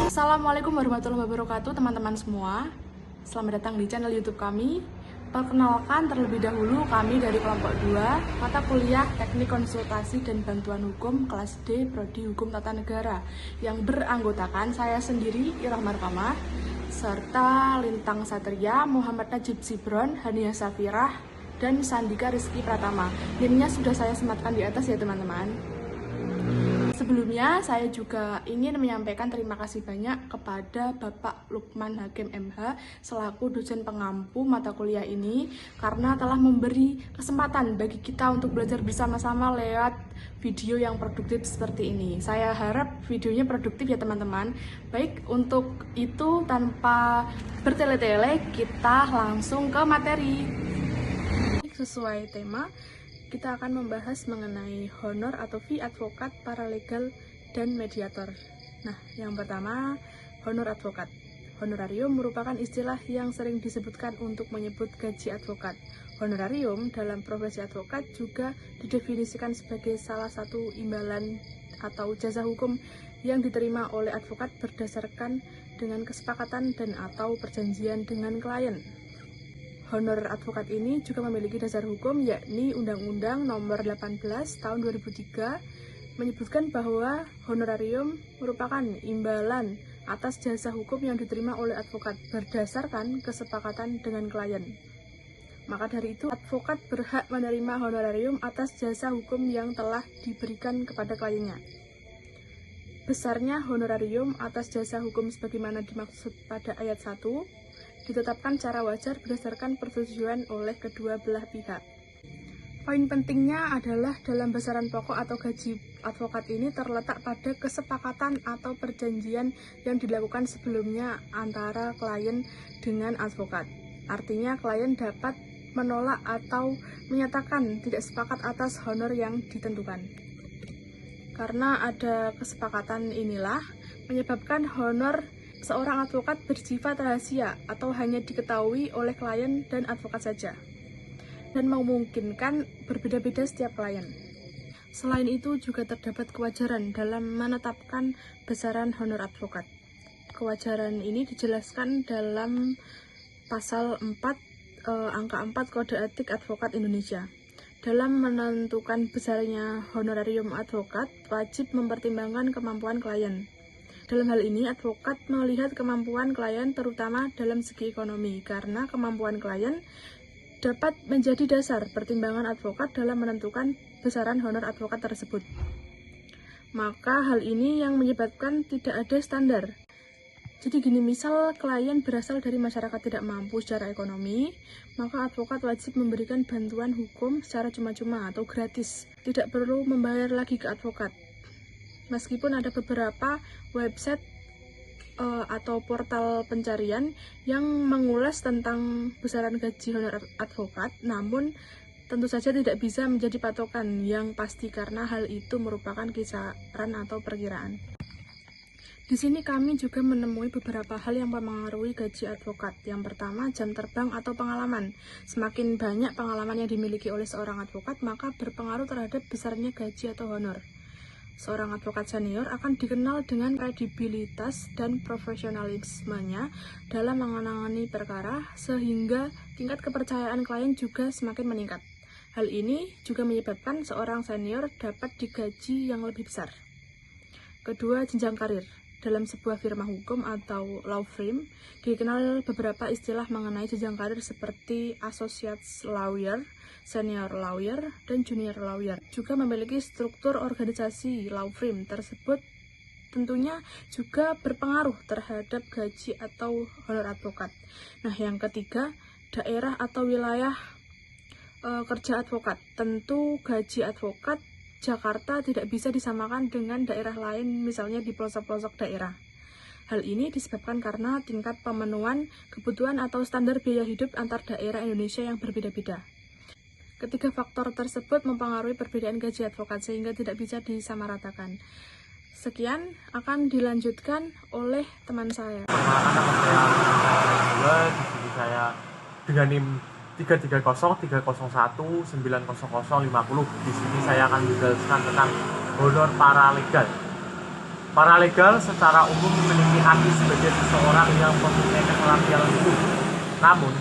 Assalamualaikum warahmatullahi wabarakatuh teman-teman semua. Selamat datang di channel YouTube kami. Perkenalkan terlebih dahulu kami dari kelompok 2 mata kuliah Teknik Konsultasi dan Bantuan Hukum kelas D Prodi Hukum Tata Negara yang beranggotakan saya sendiri Irahmah Kamah serta Lintang Satria, Muhammad Najib Zibron, Hania Safirah, dan Sandika Rizky Pratama. NIM-nya sudah saya sematkan di atas ya teman-teman. Sebelumnya saya juga ingin menyampaikan terima kasih banyak kepada Bapak Lukman Hakim MH selaku dosen pengampu mata kuliah ini karena telah memberi kesempatan bagi kita untuk belajar bersama-sama lewat video yang produktif seperti ini. Saya harap videonya produktif ya teman-teman. Baik, untuk itu tanpa bertele-tele kita langsung ke materi. Sesuai tema, kita akan membahas mengenai honor atau fee advokat, paralegal, dan mediator. Nah, yang pertama, honor advokat. Honorarium merupakan istilah yang sering disebutkan untuk menyebut gaji advokat. Honorarium dalam profesi advokat juga didefinisikan sebagai salah satu imbalan atau jasa hukum yang diterima oleh advokat berdasarkan dengan kesepakatan dan atau perjanjian dengan klien. Honor advokat ini juga memiliki dasar hukum yakni Undang-Undang Nomor 18 Tahun 2003 menyebutkan bahwa honorarium merupakan imbalan atas jasa hukum yang diterima oleh advokat berdasarkan kesepakatan dengan klien. Maka dari itu, advokat berhak menerima honorarium atas jasa hukum yang telah diberikan kepada kliennya. Besarnya honorarium atas jasa hukum sebagaimana dimaksud pada ayat 1 ditetapkan secara wajar berdasarkan persetujuan oleh kedua belah pihak. Poin pentingnya adalah dalam besaran pokok atau gaji advokat ini terletak pada kesepakatan atau perjanjian yang dilakukan sebelumnya antara klien dengan advokat. Artinya klien dapat menolak atau menyatakan tidak sepakat atas honor yang ditentukan. Karena ada kesepakatan inilah menyebabkan honor seorang advokat bersifat rahasia atau hanya diketahui oleh klien dan advokat saja, dan memungkinkan berbeda-beda setiap klien. Selain itu juga terdapat kewajaran dalam menetapkan besaran honor advokat. Kewajaran ini dijelaskan dalam pasal 4 angka 4 Kode Etik Advokat Indonesia. Dalam menentukan besarnya honorarium advokat, wajib mempertimbangkan kemampuan klien. Dalam hal ini, advokat melihat kemampuan klien terutama dalam segi ekonomi, karena kemampuan klien dapat menjadi dasar pertimbangan advokat dalam menentukan besaran honor advokat tersebut. Maka hal ini yang menyebabkan tidak ada standar. Jadi gini, misal klien berasal dari masyarakat tidak mampu secara ekonomi, maka advokat wajib memberikan bantuan hukum secara cuma-cuma atau gratis. Tidak perlu membayar lagi ke advokat. Meskipun ada beberapa website atau portal pencarian yang mengulas tentang besaran gaji honor advokat, namun tentu saja tidak bisa menjadi patokan yang pasti karena hal itu merupakan kisaran atau perkiraan. Di sini kami juga menemui beberapa hal yang mempengaruhi gaji advokat. Yang pertama, jam terbang atau pengalaman. Semakin banyak pengalaman yang dimiliki oleh seorang advokat, maka berpengaruh terhadap besarnya gaji atau honor. Seorang advokat senior akan dikenal dengan kredibilitas dan profesionalismenya dalam menangani perkara, sehingga tingkat kepercayaan klien juga semakin meningkat. Hal ini juga menyebabkan seorang senior dapat digaji yang lebih besar. Kedua, jenjang karir. Dalam sebuah firma hukum atau law firm, dikenal beberapa istilah mengenai jenjang karir seperti associate lawyer, senior lawyer, dan junior lawyer. Juga memiliki struktur organisasi law firm tersebut tentunya juga berpengaruh terhadap gaji atau honor advokat. Nah, yang ketiga, daerah atau wilayah kerja advokat. Tentu gaji advokat Jakarta tidak bisa disamakan dengan daerah lain, misalnya di pelosok-pelosok daerah. Hal ini disebabkan karena tingkat pemenuhan kebutuhan atau standar biaya hidup antar daerah Indonesia yang berbeda-beda. Ketiga faktor tersebut mempengaruhi perbedaan gaji advokat sehingga tidak bisa disamaratakan. Sekian akan dilanjutkan oleh teman saya. Di sini saya dengan NIM 330, 301, 900, 50. Di sini saya akan menjelaskan tentang honor paralegal. Paralegal secara umum memiliki arti sebagai seseorang yang mempunyai keterampilan hukum, namun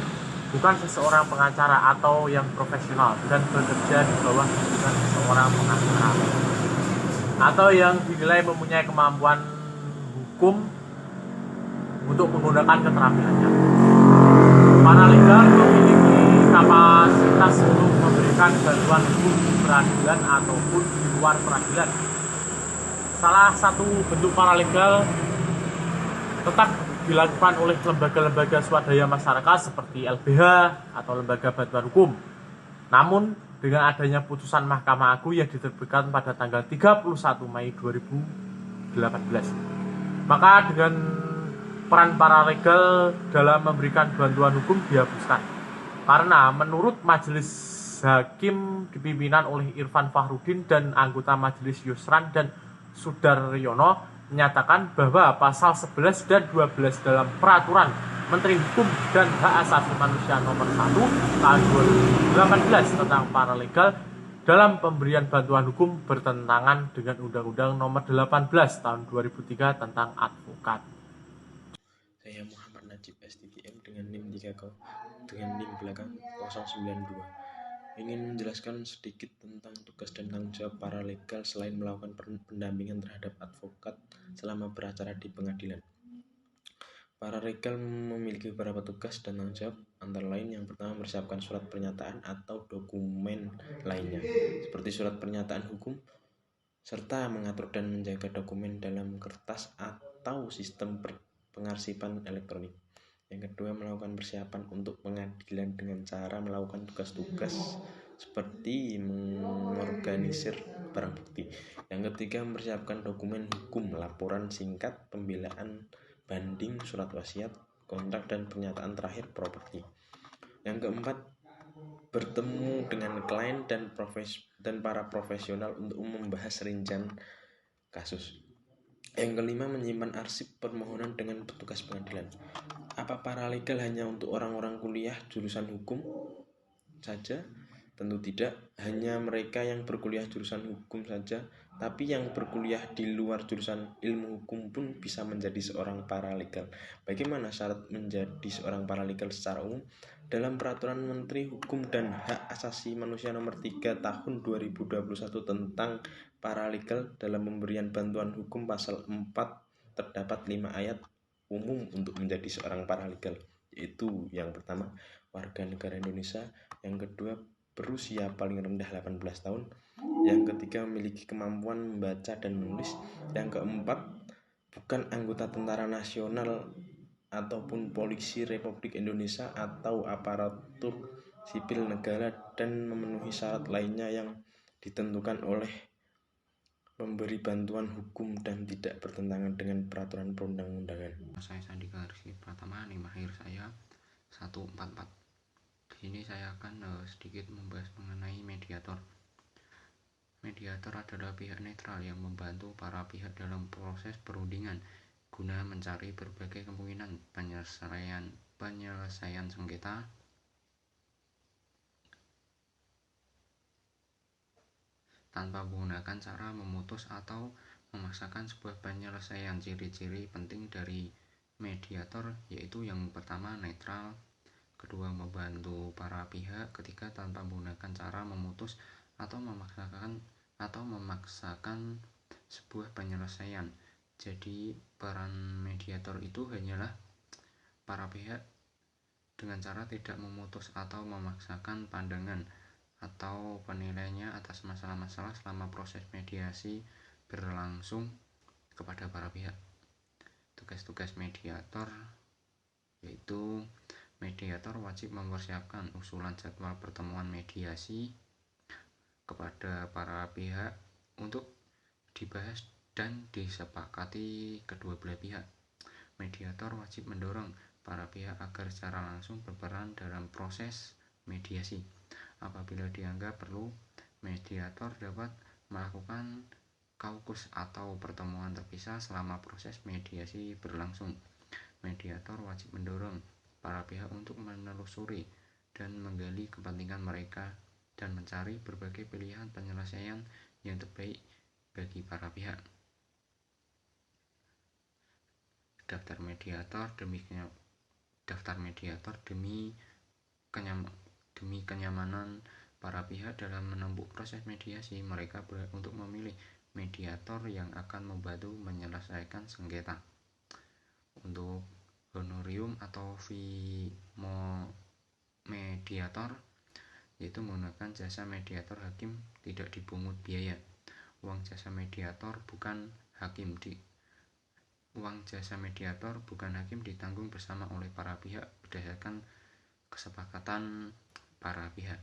bukan seseorang pengacara atau yang profesional dan bekerja di bawah bimbingan seseorang pengacara, atau yang dinilai mempunyai kemampuan hukum untuk menggunakan keterampilannya. Paralegal memiliki kapasitas untuk memberikan bantuan hukum di peradilan ataupun di luar peradilan. Salah satu bentuk paralegal tetap dilakukan oleh lembaga-lembaga swadaya masyarakat seperti LBH atau lembaga bantuan hukum. Namun dengan adanya putusan Mahkamah Agung yang diterbitkan pada tanggal 31 Mei 2018, maka dengan peran paralegal dalam memberikan bantuan hukum dihapuskan. Karena menurut Majelis Hakim dipimpinan oleh Irfan Fakhrudin dan anggota Majelis Yusran dan Sudaryono menyatakan bahwa pasal 11 dan 12 dalam Peraturan Menteri Hukum dan Hak Asasi Manusia nomor 1 tahun 2018 tentang paralegal dalam pemberian bantuan hukum bertentangan dengan Undang-Undang nomor 18 tahun 2003 tentang advokat. Saya Muhammad Najib STTM dengan NIM 3 dengan NIM belakang 092. Ingin menjelaskan sedikit tentang tugas dan tanggung jawab paralegal selain melakukan pendampingan terhadap advokat selama beracara di pengadilan. Paralegal memiliki beberapa tugas dan tanggung jawab, antara lain yang pertama mempersiapkan surat pernyataan atau dokumen lainnya, seperti surat pernyataan hukum, serta mengatur dan menjaga dokumen dalam kertas atau sistem pengarsipan elektronik. Yang kedua, melakukan persiapan untuk pengadilan dengan cara melakukan tugas-tugas seperti mengorganisir barang bukti. Yang ketiga, mempersiapkan dokumen hukum, laporan singkat, pembelaan, banding, surat wasiat, kontrak, dan pernyataan terakhir properti. Yang keempat, bertemu dengan klien dan para profesional untuk membahas rincian kasus. Yang kelima, menyimpan arsip permohonan dengan petugas pengadilan. Apa paralegal hanya untuk orang-orang kuliah jurusan hukum saja? Tentu tidak, hanya mereka yang berkuliah jurusan hukum saja, tapi yang berkuliah di luar jurusan ilmu hukum pun bisa menjadi seorang paralegal. Bagaimana syarat menjadi seorang paralegal secara umum? Dalam Peraturan Menteri Hukum dan Hak Asasi Manusia nomor 3 tahun 2021 tentang paralegal dalam pemberian bantuan hukum pasal 4 terdapat 5 ayat umum untuk menjadi seorang paralegal, yaitu yang pertama, warga negara Indonesia, yang kedua, berusia paling rendah 18 tahun, yang ketiga, memiliki kemampuan membaca dan menulis, yang keempat, bukan anggota tentara nasional ataupun polisi Republik Indonesia atau aparatur sipil negara, dan memenuhi syarat lainnya yang ditentukan oleh memberi bantuan hukum dan tidak bertentangan dengan peraturan perundang-undangan. Saya Sandika Rizky Pratama, NIM akhir saya 144. Di sini saya akan sedikit membahas mengenai mediator. Mediator adalah pihak netral yang membantu para pihak dalam proses perundingan guna mencari berbagai kemungkinan penyelesaian sengketa tanpa menggunakan cara memutus atau memaksakan sebuah penyelesaian. Ciri-ciri penting dari mediator yaitu yang pertama, netral, kedua, membantu para pihak, ketiga, tanpa menggunakan cara memutus atau memaksakan sebuah penyelesaian. Jadi peran mediator itu hanyalah para pihak dengan cara tidak memutus atau memaksakan pandangan atau penilaiannya atas masalah-masalah selama proses mediasi berlangsung kepada para pihak. Tugas-tugas mediator yaitu mediator wajib mempersiapkan usulan jadwal pertemuan mediasi kepada para pihak untuk dibahas dan disepakati kedua belah pihak. Mediator wajib mendorong para pihak agar secara langsung berperan dalam proses mediasi. Apabila dianggap perlu, mediator dapat melakukan kaukus atau pertemuan terpisah selama proses mediasi berlangsung. Mediator wajib mendorong para pihak untuk menelusuri dan menggali kepentingan mereka dan mencari berbagai pilihan penyelesaian yang terbaik bagi para pihak. daftar mediator demi kenyamanan para pihak dalam menempuh proses mediasi. Mereka berhak untuk memilih mediator yang akan membantu menyelesaikan sengketa. Untuk honorium atau fee mediator, yaitu menggunakan jasa mediator hakim tidak dipungut biaya. Uang jasa mediator bukan hakim ditanggung bersama oleh para pihak berdasarkan kesepakatan para pihak.